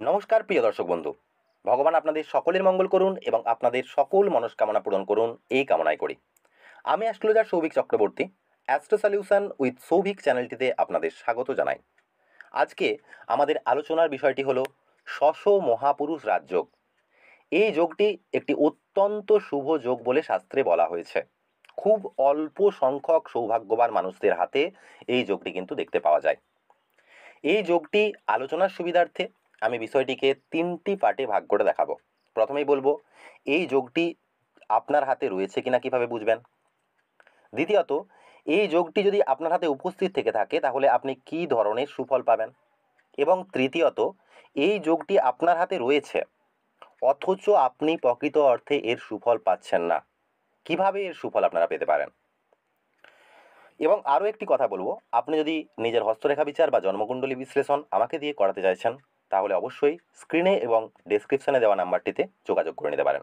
নমস্কার প্রিয় দর্শক বন্ধু। ভগবান আপনাদের সকলের মঙ্গল করুন এবং আপনাদের সকল মনস্কামনা পূরণ করুন এই কামনাই করি। আমি astrologer Souvik Chakraborty. Astro solution with Souvik চ্যানেলটিতে আপনাদের স্বাগত জানাই। আজকে আমাদের আলোচনার বিষয়টি হলো শশ মহাপুরুষ রাজযোগ। এই যোগটি একটি অত্যন্ত শুভ যোগ বলে শাস্ত্রে বলা হয়েছে। খুব অল্প সংখ্যক সৌভাগ্যবান মানুষদের হাতে এই যোগটি কিন্তু দেখতে পাওয়া যায়। এই যোগটি আলোচনার সুবিধার্থে আমি বিষয়টিকে তিনটি পার্টে ভাগ করে দেখাবো। প্রথমেই বলবো এই যোগটি আপনার হাতে রয়েছে কিনা কিভাবে বুঝবেন। দ্বিতীয়ত, এই যোগটি যদি আপনার হাতে উপস্থিত থেকে থাকে তাহলে আপনি কী ধরনের সুফল পাবেন। এবং তৃতীয়ত, এই যোগটি আপনার হাতে রয়েছে অথচ আপনি প্রকৃত অর্থে এর সুফল পাচ্ছেন না, কিভাবে এর সুফল আপনারা পেতে পারেন। এবং আরও একটি কথা বলবো, আপনি যদি নিজের হস্তরেখা বিচার বা জন্মকুণ্ডলী বিশ্লেষণ আমাকে দিয়ে করাতে চাইছেন তাহলে অবশ্যই স্ক্রিনে এবং ডেসক্রিপশনে দেওয়া নাম্বারটিতে যোগাযোগ করে নিতে পারেন।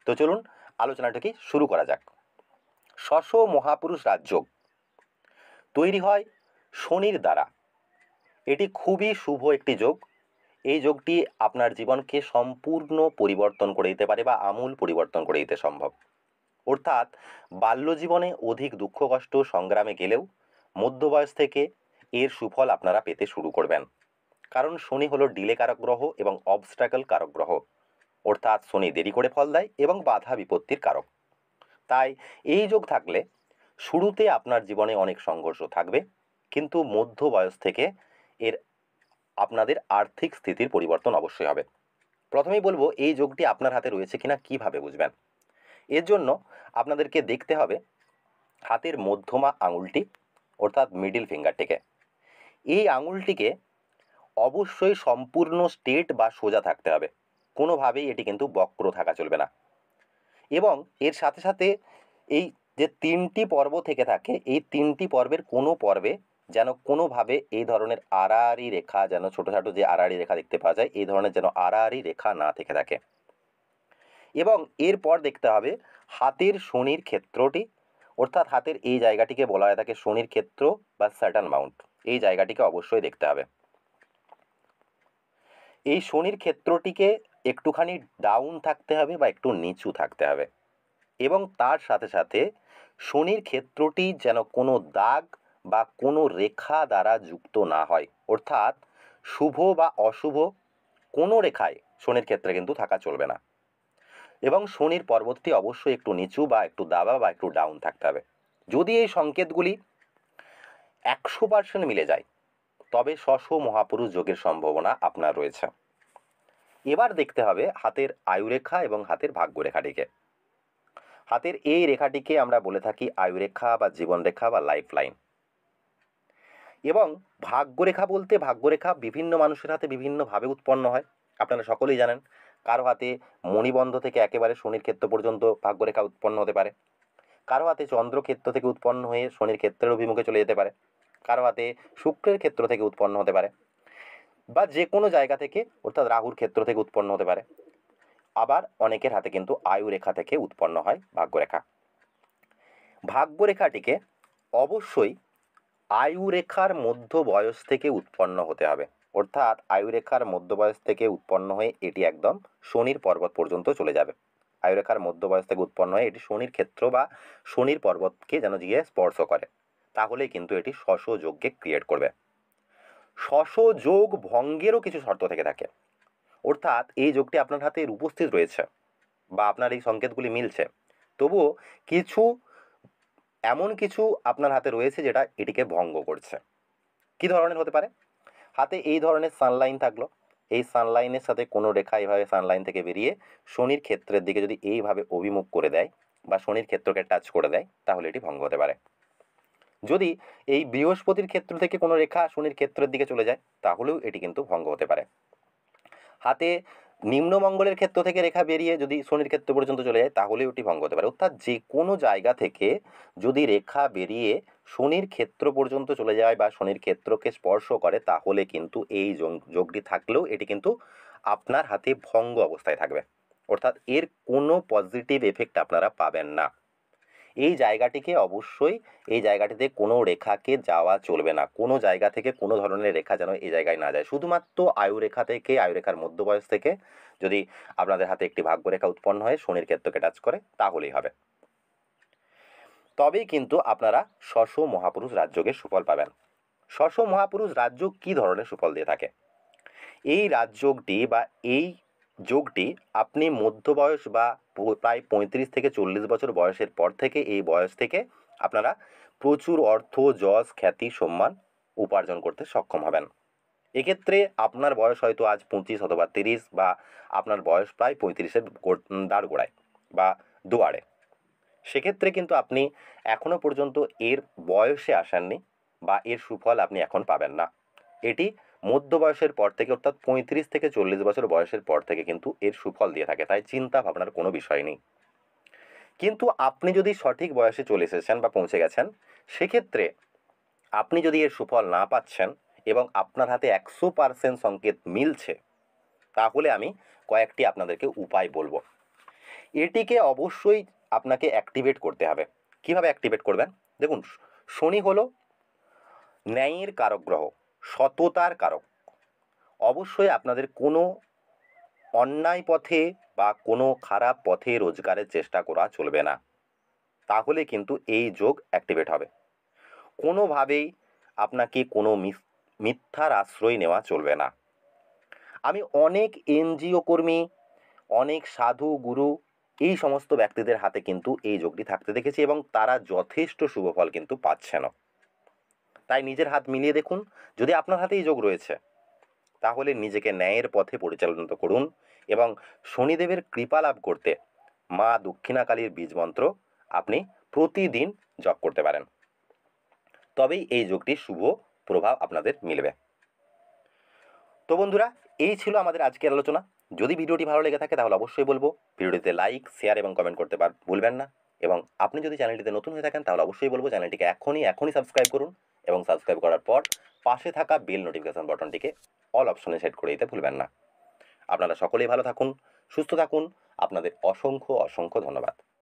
তো চলুন আলোচনাটাকে শুরু করা যাক। শশ মহাপুরুষ রাজযোগ তৈরি হয় শনির দ্বারা। এটি খুবই শুভ একটি যোগ। এই যোগটি আপনার জীবনকে সম্পূর্ণ পরিবর্তন করে দিতে পারে বা আমূল পরিবর্তন করে দিতে সম্ভব। অর্থাৎ বাল্যজীবনে অধিক দুঃখ কষ্ট সংগ্রামে গেলেও মধ্যবয়স থেকে এর সুফল আপনারা পেতে শুরু করবেন। কারণ শনি হলো ডিলে কারক গ্রহ এবং অবস্ট্রাকল কারক গ্রহ। অর্থাৎ শনি দেরি করে ফল দেয় এবং বাধা বিপত্তির কারক। তাই এই যোগ থাকলে শুরুতে আপনার জীবনে অনেক সংঘর্ষ থাকবে, কিন্তু মধ্য বয়স থেকে এর আপনাদের আর্থিক স্থিতির পরিবর্তন অবশ্যই হবে। প্রথমেই বলবো এই যোগটি আপনার হাতে রয়েছে কিনা কিভাবে বুঝবেন। এর জন্য আপনাদেরকে দেখতে হবে হাতের মধ্যমা আঙুলটি, অর্থাৎ মিডিল ফিঙ্গারটিকে। এই আঙুলটিকে অবশ্যই সম্পূর্ণ স্ট্রেট বা সোজা থাকতে হবে, কোনোভাবেই এটি কিন্তু বক্র থাকা চলবে না। এবং এর সাথে সাথে এই যে তিনটি পর্ব থেকে থাকে, এই তিনটি পর্বের কোনো পর্বে যেন কোনোভাবে এই ধরনের আড়াআড়ি রেখা, যেন ছোটো ছোটো যে আড়াআড়ি রেখা দেখতে পাওয়া যায়, এই ধরনের যেন আড়াআড়ি রেখা না থেকে থাকে। এবং এরপর দেখতে হবে হাতের শনির ক্ষেত্রটি, অর্থাৎ হাতের এই জায়গাটিকে বলা হয় থাকে শনির ক্ষেত্র বা স্যাটার্ন মাউন্ট। এই জায়গাটিকে অবশ্যই দেখতে হবে। এই শনির ক্ষেত্রটিকে একটুখানি ডাউন থাকতে হবে বা একটু নিচু থাকতে হবে। এবং তার সাথে সাথে শনির ক্ষেত্রটি যেন কোনো দাগ বা কোনো রেখা দ্বারা যুক্ত না হয়। অর্থাৎ শুভ বা অশুভ কোনো রেখায় শনির ক্ষেত্রে কিন্তু থাকা চলবে না। এবং শনির পর্বতটি অবশ্যই একটু নিচু বা একটু দাবা বা একটু ডাউন থাকতে হবে। যদি এই সংকেতগুলি 100% মিলে যায় তবে শশ মহাপুরুষ যোগের সম্ভাবনা আপনার রয়েছে। এবার দেখতে হবে হাতের আয়ুরেখা এবং হাতের ভাগ্যরেখাটিকে। হাতের এই রেখাটিকে আমরা বলে থাকি আয়ুরেখা বা জীবনরেখা বা লাইফ লাইন। এবং ভাগ্যরেখা বলতে ভাগ্যরেখা বিভিন্ন মানুষের হাতে বিভিন্নভাবে উৎপন্ন হয়। আপনারা সকলেই জানেন, কারো হাতে মণিবন্ধ থেকে একেবারে শনির ক্ষেত্র পর্যন্ত ভাগ্যরেখা উৎপন্ন হতে পারে, কারো হাতে চন্দ্রক্ষেত্র থেকে উৎপন্ন হয়ে শনির ক্ষেত্রের অভিমুখে চলে যেতে পারে, কারো হাতে শুক্রের ক্ষেত্র থেকে উৎপন্ন হতে পারে, বা যে কোনো জায়গা থেকে অর্থাৎ রাহুর ক্ষেত্র থেকে উৎপন্ন হতে পারে। আবার অনেকের হাতে কিন্তু আয়ুরেখা থেকে উৎপন্ন হয় ভাগ্যরেখা। ভাগ্যরেখাটিকে অবশ্যই আয়ুরেখার মধ্য বয়স থেকে উৎপন্ন হতে হবে। অর্থাৎ আয়ুরেখার মধ্য বয়স থেকে উৎপন্ন হয়ে এটি একদম শনির পর্বত পর্যন্ত চলে যাবে। আয়ুরেখার মধ্য বয়স থেকে উৎপন্ন হয়ে এটি শনির ক্ষেত্র বা শনির পর্বতকে যেন গিয়ে স্পর্শ করে, তাহলেই কিন্তু এটি শশ যোগকে ক্রিয়েট করবে। শশ যোগ ভঙ্গেরও কিছু শর্ত থেকে থাকে। অর্থাৎ এই যোগটি আপনার হাতে উপস্থিত রয়েছে বা আপনার এই সংকেতগুলি মিলছে, তবুও কিছু এমন কিছু আপনার হাতে রয়েছে যেটা এটিকে ভঙ্গ করছে। কী ধরনের হতে পারে? হাতে এই ধরনের সানলাইন থাকলো, এই সানলাইনের সাথে কোনো রেখা এইভাবে সানলাইন থেকে বেরিয়ে শনির ক্ষেত্রের দিকে যদি এইভাবে অভিমুখ করে দেয় বা শনির ক্ষেত্রকে টাচ করে দেয় তাহলে এটি ভঙ্গ হতে পারে। যদি এই বৃহস্পতির ক্ষেত্র থেকে কোনো রেখা শনির ক্ষেত্রের দিকে চলে যায় তাহলেও এটি কিন্তু ভঙ্গ হতে পারে। হাতে নিম্নমঙ্গলের ক্ষেত্র থেকে রেখা বেরিয়ে যদি শনির ক্ষেত্র পর্যন্ত চলে যায় তাহলেও এটি ভঙ্গ হতে পারে। অর্থাৎ যে কোনো জায়গা থেকে যদি রেখা বেরিয়ে শনির ক্ষেত্র পর্যন্ত চলে যায় বা শনির ক্ষেত্রকে স্পর্শ করে তাহলে কিন্তু এই যোগটি থাকলেও এটি কিন্তু আপনার হাতে ভঙ্গ অবস্থায় থাকবে। অর্থাৎ এর কোনো পজিটিভ এফেক্ট আপনারা পাবেন না। এই জায়গাটিকে অবশ্যই, এই জায়গাটিতে কোনো রেখাকে যাওয়া চলবে না, কোনো জায়গা থেকে কোনো ধরনের রেখা যেন এই জায়গায় না যায়। শুধুমাত্র আয়ুরেখা থেকে, আয়ুরেখার মধ্য বয়স থেকে যদি আপনাদের হাতে একটি ভাগ্যরেখা উৎপন্ন হয় শনির ক্ষেত্রকে টাচ করে তাহলেই হবে। তবেই কিন্তু আপনারা শশ মহাপুরুষ রাজযোগের সুফল পাবেন। শশ মহাপুরুষ রাজযোগ কী ধরনের সুফল দিয়ে থাকে? এই রাজযোগটি বা এই যোগটি আপনি মধ্য বয়স বা প্রায় 35 থেকে 40 বছর বয়সের পর থেকে, এই বয়স থেকে আপনারা প্রচুর অর্থ, যশ, খ্যাতি, সম্মান উপার্জন করতে সক্ষম হবেন। এক্ষেত্রে আপনার বয়স হয়তো আজ 25 অথবা 30, বা আপনার বয়স প্রায় 35-এর দাঁড়গোড়ায় বা দুয়ারে। সেক্ষেত্রে কিন্তু আপনি এখনও পর্যন্ত এর বয়সে আসেননি বা এর সুফল আপনি এখন পাবেন না। এটি মধ্য বয়সের পর থেকে, অর্থাৎ 35 থেকে 40 বছর বয়সের পর থেকে কিন্তু এর সুফল দিয়ে থাকে, তাই চিন্তা ভাবনার কোনো বিষয় নেই। কিন্তু আপনি যদি সঠিক বয়সে চলে এসেছেন বা পৌঁছে গেছেন, সেক্ষেত্রে আপনি যদি এর সুফল না পাচ্ছেন এবং আপনার হাতে 100% সংকেত মিলছে, তাহলে আমি কয়েকটি আপনাদেরকে উপায় বলবো। এটিকে অবশ্যই আপনাকে অ্যাক্টিভেট করতে হবে। কিভাবে অ্যাক্টিভেট করবেন? দেখুন, শনি হলো ন্যায়ের কারক গ্রহ, সততার কারক। অবশ্যই আপনাদের কোনো অন্যায় পথে বা কোনো খারাপ পথে রোজগারের চেষ্টা করা চলবে না, তাহলে কিন্তু এই যোগ অ্যাক্টিভেট হবে। কোনোভাবেই আপনাকে কোনো মিথ্যার আশ্রয় নেওয়া চলবে না। আমি অনেক এনজিও কর্মী, অনেক সাধু, গুরু, এই সমস্ত ব্যক্তিদের হাতে কিন্তু এই যোগটি থাকতে দেখেছি এবং তারা যথেষ্ট শুভফল কিন্তু পাচ্ছেনও। তাই নিজের হাত মিলিয়ে দেখুন, যদি আপনার হাতে এই যোগ রয়েছে তাহলে নিজেকে ন্যায়ের পথে পরিচালিত করুন এবং শনিদেবের কৃপা লাভ করতে মা দক্ষিণাকালীর বীজ মন্ত্র আপনি প্রতিদিন জপ করতে পারেন। তবেই এই যোগটির শুভ প্রভাব আপনাদের মিলবে। তো বন্ধুরা, এই ছিল আমাদের আজকের আলোচনা। যদি ভিডিওটি ভালো লেগে থাকে তাহলে অবশ্যই বলবো ভিডিওটিতে লাইক, শেয়ার এবং কমেন্ট করতে ভুলবেন না। এবং আপনি যদি চ্যানেলটিতে নতুন হয়ে থাকেন তাহলে অবশ্যই বলবো চ্যানেলটিকে এখনই সাবস্ক্রাইব করুন এবং সাবস্ক্রাইব করার পর পাশে থাকা বেল নোটিফিকেশন বাটনটিকে অল অপশনে সেট করে দিতে ভুলবেন না। আপনারা সকলেই ভালো থাকুন, সুস্থ থাকুন। আপনাদের অসংখ্য ধন্যবাদ।